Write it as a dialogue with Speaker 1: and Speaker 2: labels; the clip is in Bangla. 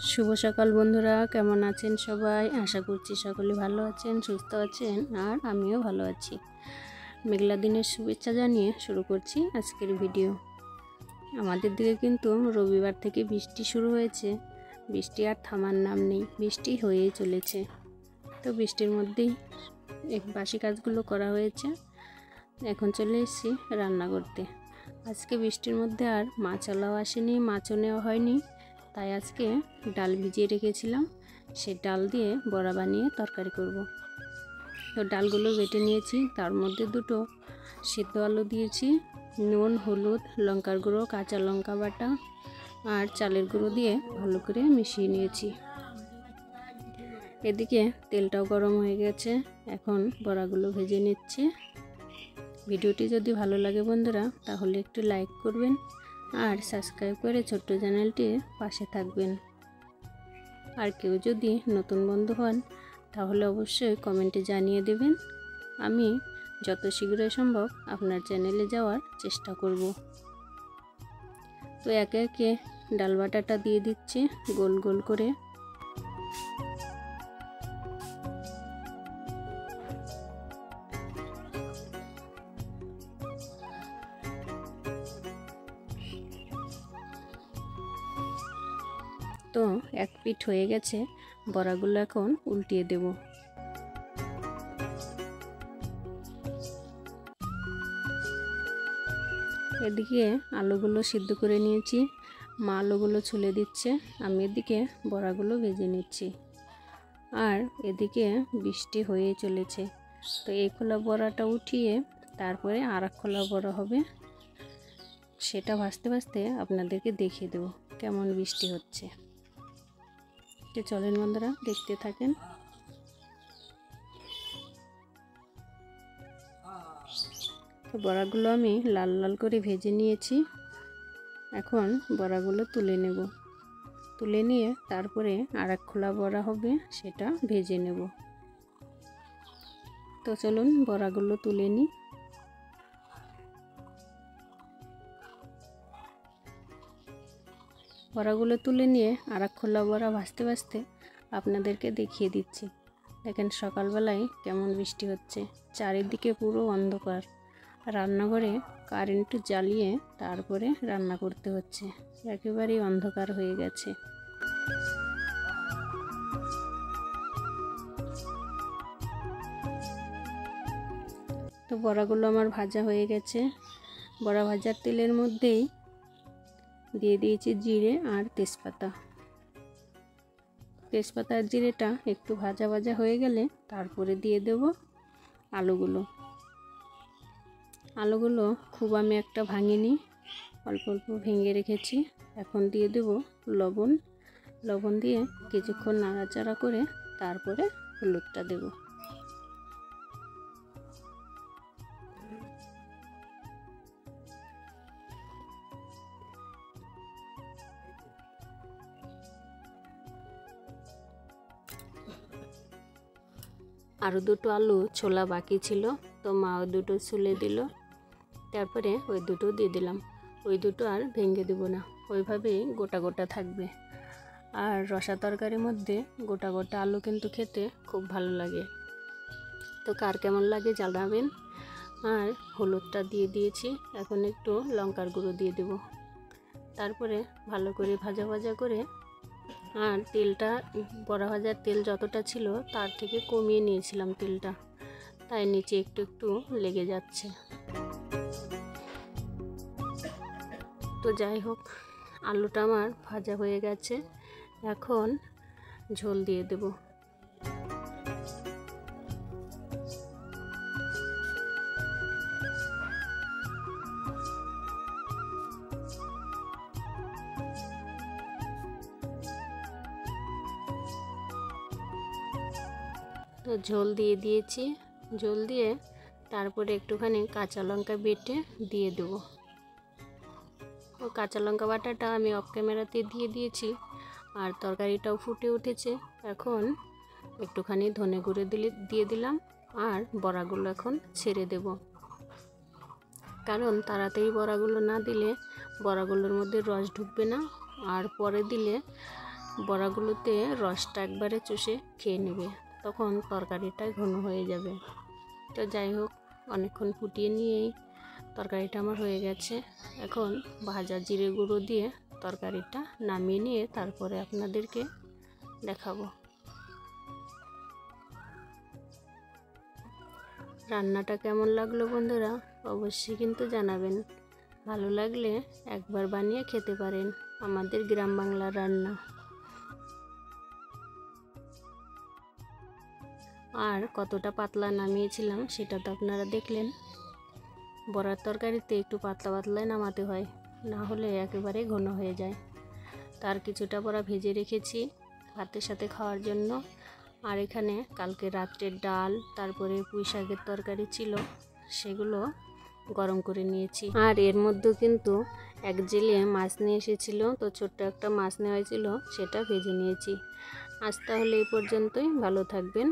Speaker 1: শুভ সকাল বন্ধুরা, কেমন আছেন সবাই? আশা করছি সকলে ভালো আছেন, সুস্থ আছেন, আর আমিও ভালো আছি। মেঘলা দিনের শুভেচ্ছা জানিয়ে শুরু করছি আজকের ভিডিও। আমাদের দিকে কিন্তু রবিবার থেকে বৃষ্টি শুরু হয়েছে। বৃষ্টি আর থামার নাম নেই, বৃষ্টি হয়েই চলেছে। তো বৃষ্টির মধ্যেই বাসি কাজগুলো করা হয়েছে। এখন চলে এসেছি রান্না করতে। আজকে বৃষ্টির মধ্যে আর মাছওয়ালাও আসেনি, মাছও নেওয়া হয়নি, তাই আজকে ডাল ভিজিয়ে রেখেছিলাম, সেই ডাল দিয়ে বড়া বানিয়ে তরকারি করব। তো ডালগুলো বেটে নিয়েছি, তার মধ্যে দুটো সিদ্ধ আলু দিয়েছি, নুন, হলুদ, লঙ্কার গুঁড়ো, কাঁচা লঙ্কা বাটা আর চালের গুঁড়ো দিয়ে ভালো করে মিশিয়ে নিয়েছি। এদিকে তেলটাও গরম হয়ে গেছে, এখন বড়াগুলো ভেজে নিচ্ছি। ভিডিওটি যদি ভালো লাগে বন্ধুরা, তাহলে একটু লাইক করবেন আর সাবস্ক্রাইব করে ছোট্ট চ্যানেলটির পাশে থাকবেন। আর কেউ যদি নতুন বন্ধু হন তাহলে অবশ্যই কমেন্টে জানিয়ে দেবেন। আমি যত শীঘ্রই সম্ভব আপনার চ্যানেলে যাওয়ার চেষ্টা করব। তো একে একে ডাল বাটাটা দিয়ে দিচ্ছি গোল গোল করে। তো এক পিঠ হয়ে গেছে, বড়াগুলো এখন উল্টিয়ে দেব। এদিকে আলুগুলো সিদ্ধ করে নিয়েছি, মা আলুগুলো ছুলে দিচ্ছে, আমি এদিকে বড়াগুলো ভেজে নিচ্ছি। আর এদিকে বৃষ্টি হয়ে চলেছে, তো এই খোলা বড়াটা উঠিয়ে তারপরে আর এক খোলা বড়া হবে, সেটা ভাজতে ভাজতে আপনাদেরকে দেখিয়ে দেবো কেমন বৃষ্টি হচ্ছে। তো চলেন বন্ধুরা, দেখতে থাকেন। তো বড়াগুলো আমি লাল লাল করে ভেজে নিয়েছি, এখন বড়াগুলো তুলে নেব। তুলে নিয়ে তারপরে আর এক খোলা বড়া হবে, সেটা ভেজে নেব। তো চলুন বড়াগুলো তুলে নিই। বড়াগুলো তুলে নিয়ে আর এক খোলা বড়া ভাজতে ভাজতে আপনাদেরকে দেখিয়ে দিচ্ছি। দেখেন সকালবেলায় কেমন বৃষ্টি হচ্ছে, চারিদিকে পুরো অন্ধকার। রান্নাঘরে কারেন্ট জ্বালিয়ে তারপরে রান্না করতে হচ্ছে, একেবারেই অন্ধকার হয়ে গেছে। তো বড়াগুলো আমার ভাজা হয়ে গেছে। বড়া ভাজার তেলের মধ্যেই দিয়ে দিয়েছি জিরে আর তেজপাতা। তেজপাতা আর জিরেটা একটু ভাজা ভাজা হয়ে গেলে তারপরে দিয়ে দেব আলুগুলো। আলুগুলো খুব আমি একটা ভাঙিনি, অল্প অল্প ভেঙে রেখেছি। এখন দিয়ে দেব লবণ। লবণ দিয়ে কিছুক্ষণ নাড়াচাড়া করে তারপরে হলুদটা দেব। আরও দুটো আলু ছোলা বাকি ছিল, তো মা ওই দুটো ছুলে দিল, তারপরে ওই দুটো দিয়ে দিলাম। ওই দুটো আর ভেঙে দেব না, ওইভাবেই গোটা গোটা থাকবে। আর রসা তরকারির মধ্যে গোটা গোটা আলু কিন্তু খেতে খুব ভালো লাগে। তো কার কেমন লাগে জানাবেন। আর হলুদটা দিয়ে দিয়েছি, এখন একটু লঙ্কার গুঁড়ো দিয়ে দেব। তারপরে ভালো করে ভাজা ভাজা করে, আর তেলটা বড়া ভাজার তেল যতটা ছিল তার থেকে কমিয়ে নিয়েছিলাম তেলটা, তাই নিচে একটু একটু লেগে যাচ্ছে। তো যাই হোক, আলুটা আমার ভাজা হয়ে গেছে, এখন ঝোল দিয়ে দেব। তো ঝোল দিয়ে দিয়েছি, ঝোল দিয়ে তারপরে একটুখানি কাঁচা লঙ্কা বেটে দিয়ে দেবো। ও কাঁচা লঙ্কা বাটাটা আমি অফ ক্যামেরাতে দিয়ে দিয়েছি, আর তরকারিটাও ফুটে উঠেছে। এখন একটুখানি ধনে গুঁড়ো দিয়ে দিলাম, আর বড়াগুলো এখন ছেড়ে দেব। কারণ তাড়াতাড়ি বড়াগুলো না দিলে বড়াগুলোর মধ্যে রস ঢুকবে না, আর পরে দিলে বড়াগুলোতে রসটা একবারে চুষে খেয়ে নেবে, তখন তরকারিটা ঘন হয়ে যাবে। তো যাই হোক, অনেকক্ষণ ফুটিয়ে নিয়েই তরকারিটা আমার হয়ে গেছে। এখন ভাজা জিরে গুঁড়ো দিয়ে তরকারিটা নামিয়ে নিয়ে তারপরে আপনাদেরকে দেখাবো। রান্নাটা কেমন লাগলো বন্ধুরা অবশ্যই কিন্তু জানাবেন। ভালো লাগলে একবার বানিয়ে খেতে পারেন, আমাদের গ্রাম বাংলার রান্না। আর কতটা পাতলা নামিয়েছিলাম সেটা তো আপনারা দেখলেন। বড়ার তরকারিতে একটু পাতলা পাতলাই নামাতে হয়, না হলে একেবারে ঘন হয়ে যায়। তার কিছুটা বড়া ভেজে রেখেছি ভাতের সাথে খাওয়ার জন্য। আর এখানে কালকে রাত্রের ডাল, তারপরে পুঁই শাকের তরকারি ছিল, সেগুলো গরম করে নিয়েছি। আর এর মধ্যেও কিন্তু এক জেলে মাছ নিয়ে এসেছিল, তো ছোট্ট একটা মাছ নেওয়া হয়েছিল, সেটা ভেজে নিয়েছি। আজ তাহলে এই পর্যন্তই, ভালো থাকবেন।